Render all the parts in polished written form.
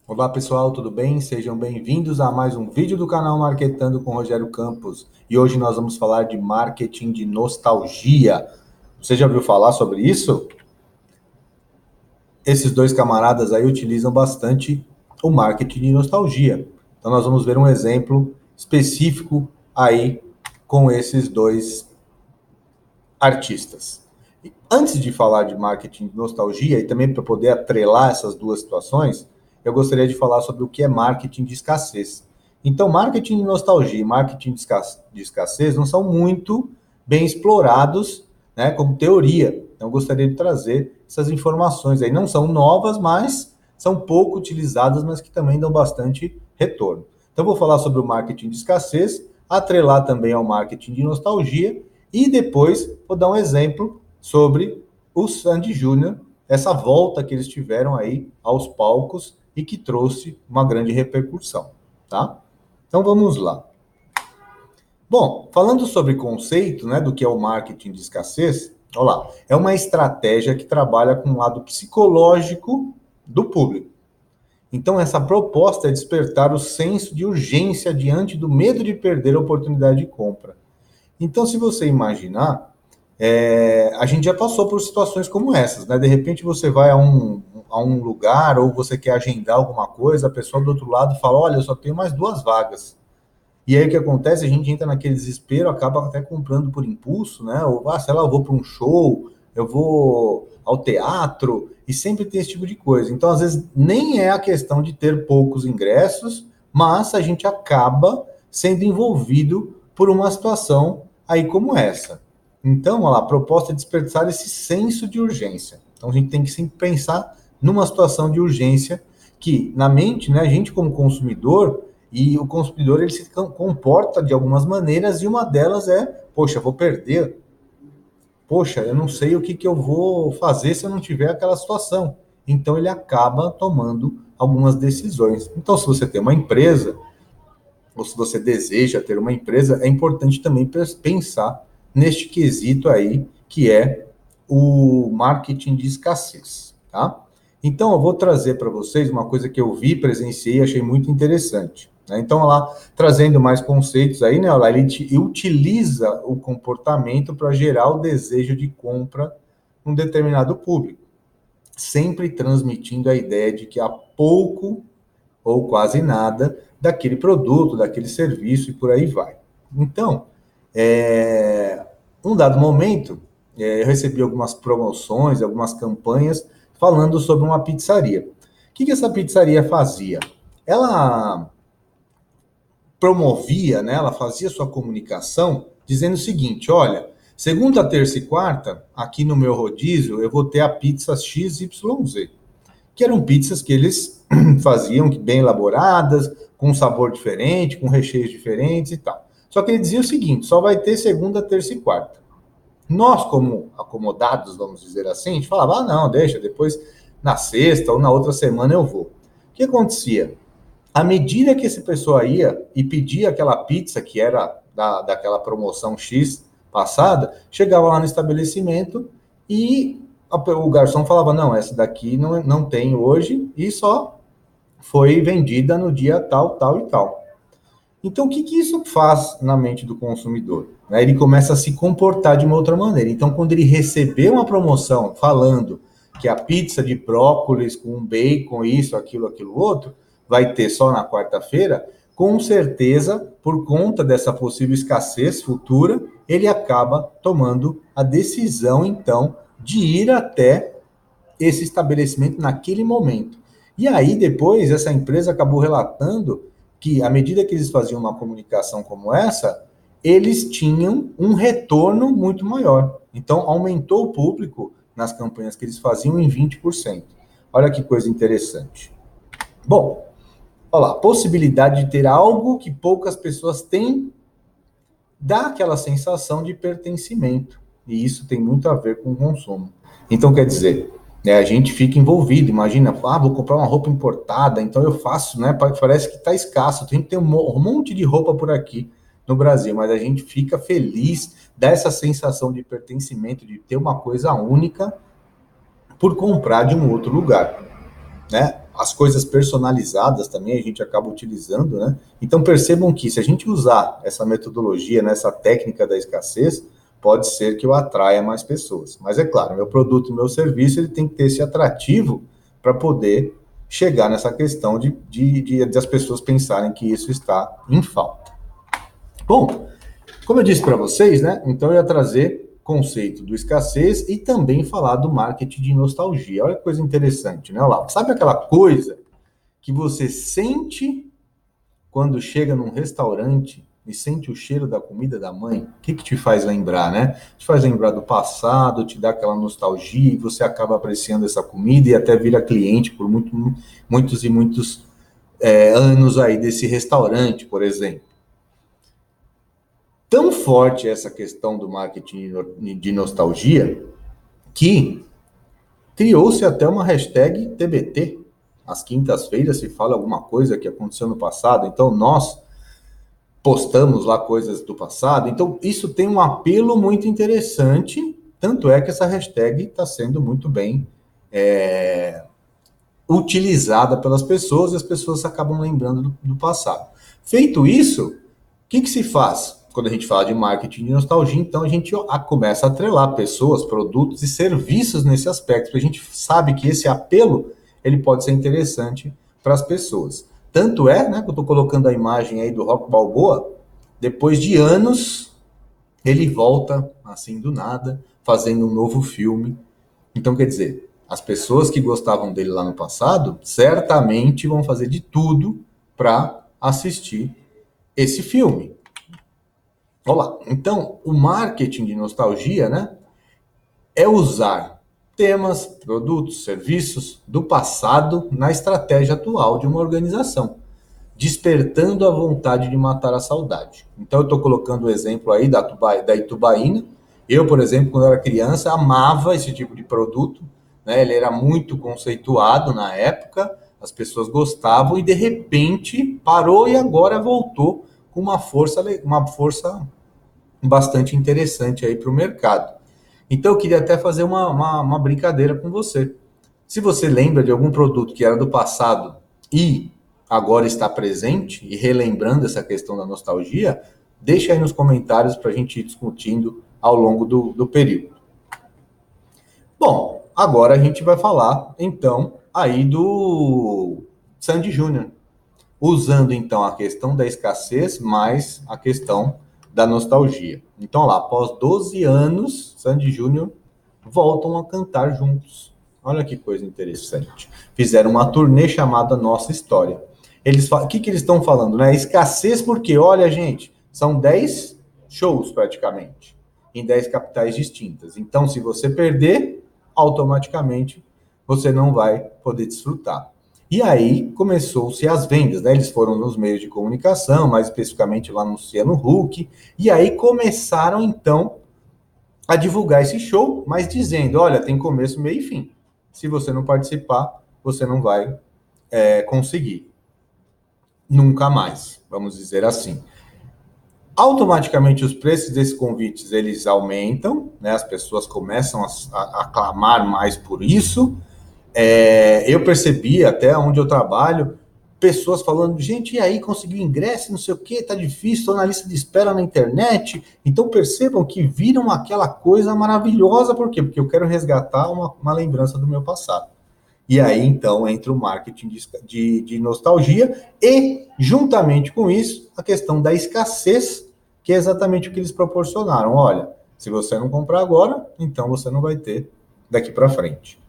Olá pessoal, tudo bem? Sejam bem-vindos a mais um vídeo do canal Marketando com Rogério Campos. E hoje nós vamos falar de marketing de nostalgia. Você já ouviu falar sobre isso? Esses dois camaradas aí utilizam bastante o marketing de nostalgia. Então nós vamos ver um exemplo específico aí com esses dois artistas. E antes de falar de marketing de nostalgia e também para poder atrelar essas duas situações, eu gostaria de falar sobre o que é marketing de escassez. Então, marketing de nostalgia e marketing de escassez não são muito bem explorados, né, como teoria. Então, eu gostaria de trazer essas informações aí. Não são novas, mas são pouco utilizadas, mas que também dão bastante retorno. Então, vou falar sobre o marketing de escassez, atrelar também ao marketing de nostalgia e depois vou dar um exemplo sobre o Sandy Júnior, essa volta que eles tiveram aí aos palcos e que trouxe uma grande repercussão, tá? Então vamos lá. Bom, falando sobre conceito, né, do que é o marketing de escassez, olha lá, é uma estratégia que trabalha com o lado psicológico do público. Então, essa proposta é despertar o senso de urgência diante do medo de perder a oportunidade de compra. Então, se você imaginar, a gente já passou por situações como essas, né? De repente você vai a um lugar ou você quer agendar alguma coisa, a pessoa do outro lado fala, olha, eu só tenho mais 2 vagas. E aí o que acontece? A gente entra naquele desespero, acaba até comprando por impulso, né? Ou, sei lá, eu vou para um show, eu vou ao teatro, e sempre tem esse tipo de coisa. Então, às vezes, nem é a questão de ter poucos ingressos, mas a gente acaba sendo envolvido por uma situação aí como essa. Então, olha lá, a proposta é despertar esse senso de urgência. Então, a gente tem que sempre pensar numa situação de urgência que, na mente, né, a gente como consumidor, e o consumidor ele se comporta de algumas maneiras, e uma delas é, poxa, vou perder. Poxa, eu não sei o que eu vou fazer se eu não tiver aquela situação. Então ele acaba tomando algumas decisões. Então, se você tem uma empresa, ou se você deseja ter uma empresa, é importante também pensar neste quesito aí, que é o marketing de escassez, tá? Então, eu vou trazer para vocês uma coisa que eu vi, presenciei e achei muito interessante, né? Então, lá, trazendo mais conceitos aí, né? Lá, ele utiliza o comportamento para gerar o desejo de compra num determinado público, sempre transmitindo a ideia de que há pouco ou quase nada daquele produto, daquele serviço e por aí vai. Então, um dado momento, eu recebi algumas promoções, algumas campanhas falando sobre uma pizzaria. O que essa pizzaria fazia? Ela promovia, né, ela fazia sua comunicação dizendo o seguinte, olha, segunda, terça e quarta, aqui no meu rodízio, eu vou ter a pizza XYZ, que eram pizzas que eles faziam bem elaboradas, com um sabor diferente, com recheios diferentes e tal. Só que ele dizia o seguinte, só vai ter segunda, terça e quarta. Nós, como acomodados, vamos dizer assim, a gente falava, ah, não, deixa, depois na sexta ou na outra semana eu vou. O que acontecia? À medida que essa pessoa ia e pedia aquela pizza que era daquela promoção X passada, chegava lá no estabelecimento e o garçom falava, não, essa daqui não tem hoje e só foi vendida no dia tal, tal e tal. Então, o que isso faz na mente do consumidor? Né? Ele começa a se comportar de uma outra maneira. Então, quando ele receber uma promoção falando que a pizza de brócolis com bacon, isso, aquilo outro, vai ter só na quarta-feira, com certeza, por conta dessa possível escassez futura, ele acaba tomando a decisão, então, de ir até esse estabelecimento naquele momento. E aí, depois, essa empresa acabou relatando que, à medida que eles faziam uma comunicação como essa, eles tinham um retorno muito maior. Então, aumentou o público nas campanhas que eles faziam em 20%. Olha que coisa interessante. Bom, olha lá, possibilidade de ter algo que poucas pessoas têm dá aquela sensação de pertencimento. E isso tem muito a ver com o consumo. Então, quer dizer, né, a gente fica envolvido. Imagina, vou comprar uma roupa importada, então eu faço, né? Parece que está escasso. Tem que ter um monte de roupa por aqui no Brasil, mas a gente fica feliz, dá essa sensação de pertencimento, de ter uma coisa única por comprar de um outro lugar, né? as coisas personalizadas também a gente acaba utilizando, né? Então percebam que se a gente usar essa metodologia, né, essa técnica da escassez, pode ser que eu atraia mais pessoas. Mas é claro, meu produto, meu serviço, ele tem que ter esse atrativo para poder chegar nessa questão de as pessoas pensarem que isso está em falta. Bom, como eu disse para vocês, né? Então eu ia trazer conceito do escassez e também falar do marketing de nostalgia. Olha que coisa interessante, né? Olha lá, sabe aquela coisa que você sente quando chega num restaurante e sente o cheiro da comida da mãe? O que te faz lembrar, né? Te faz lembrar do passado, te dá aquela nostalgia e você acaba apreciando essa comida e até vira cliente por muitos e muitos anos aí desse restaurante, por exemplo. Tão forte essa questão do marketing de nostalgia que criou-se até uma hashtag TBT. Às quintas-feiras se fala alguma coisa que aconteceu no passado, então nós postamos lá coisas do passado. Então isso tem um apelo muito interessante, tanto é que essa hashtag está sendo muito bem utilizada pelas pessoas e as pessoas acabam lembrando do passado. Feito isso, o que se faz? Quando a gente fala de marketing de nostalgia, então a gente começa a atrelar pessoas, produtos e serviços nesse aspecto, porque a gente sabe que esse apelo ele pode ser interessante para as pessoas. Tanto é, né, que eu estou colocando a imagem aí do Rock Balboa, depois de anos, ele volta, assim do nada, fazendo um novo filme. Então, quer dizer, as pessoas que gostavam dele lá no passado, certamente vão fazer de tudo para assistir esse filme. Olha lá, então o marketing de nostalgia, né, é usar temas, produtos, serviços do passado na estratégia atual de uma organização, despertando a vontade de matar a saudade. Então eu estou colocando o exemplo aí da Itubaína. Eu, por exemplo, quando eu era criança, amava esse tipo de produto, né? Ele era muito conceituado na época, as pessoas gostavam e de repente parou e agora voltou com uma força bastante interessante aí para o mercado. Então eu queria até fazer uma brincadeira com você. Se você lembra de algum produto que era do passado e agora está presente e relembrando essa questão da nostalgia, deixa aí nos comentários para a gente ir discutindo ao longo do período. Bom, agora a gente vai falar então aí do Sandy Júnior, usando então a questão da escassez mais a questão da nostalgia. Então lá, após 12 anos, Sandy Júnior voltam a cantar juntos. Olha que coisa interessante. Fizeram uma turnê chamada Nossa História. O que eles estão falando, né? Escassez porque, olha, gente, são 10 shows praticamente, em 10 capitais distintas. Então, se você perder, automaticamente você não vai poder desfrutar. E aí começou-se as vendas, né? Eles foram nos meios de comunicação, mais especificamente lá no Luciano Huck, e aí começaram então a divulgar esse show, mas dizendo, olha, tem começo, meio e fim. Se você não participar, você não vai conseguir. Nunca mais, vamos dizer assim. Automaticamente os preços desses convites eles aumentam, né? As pessoas começam a clamar mais por isso. Eu percebi até onde eu trabalho, pessoas falando, gente, e aí, conseguiu ingresso, não sei o que, tá difícil, estou na lista de espera na internet. Então percebam que viram aquela coisa maravilhosa, por quê? Porque eu quero resgatar uma lembrança do meu passado. E aí, então, entra o marketing de nostalgia e, juntamente com isso, a questão da escassez, que é exatamente o que eles proporcionaram. Olha, se você não comprar agora, então você não vai ter daqui para frente.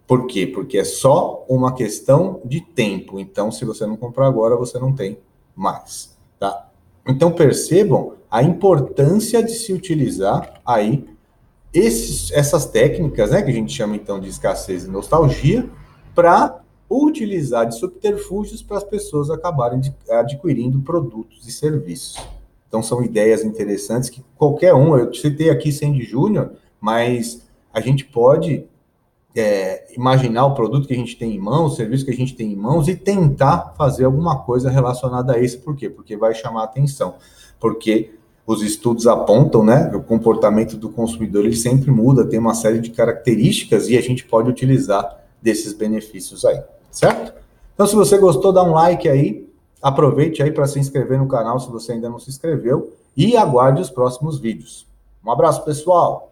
Por quê? Porque é só uma questão de tempo. Então, se você não comprar agora, você não tem mais, tá? Então, percebam a importância de se utilizar aí essas técnicas, né, que a gente chama então de escassez e nostalgia, para utilizar de subterfúgios para as pessoas acabarem adquirindo produtos e serviços. Então, são ideias interessantes que qualquer um, eu citei aqui Sandy Júnior, mas a gente pode imaginar o produto que a gente tem em mãos, o serviço que a gente tem em mãos e tentar fazer alguma coisa relacionada a isso. Por quê? Porque vai chamar atenção. Porque os estudos apontam, né, o comportamento do consumidor ele sempre muda, tem uma série de características e a gente pode utilizar desses benefícios aí. certo? Então, se você gostou, dá um like aí, aproveite aí para se inscrever no canal se você ainda não se inscreveu e aguarde os próximos vídeos. Um abraço, pessoal!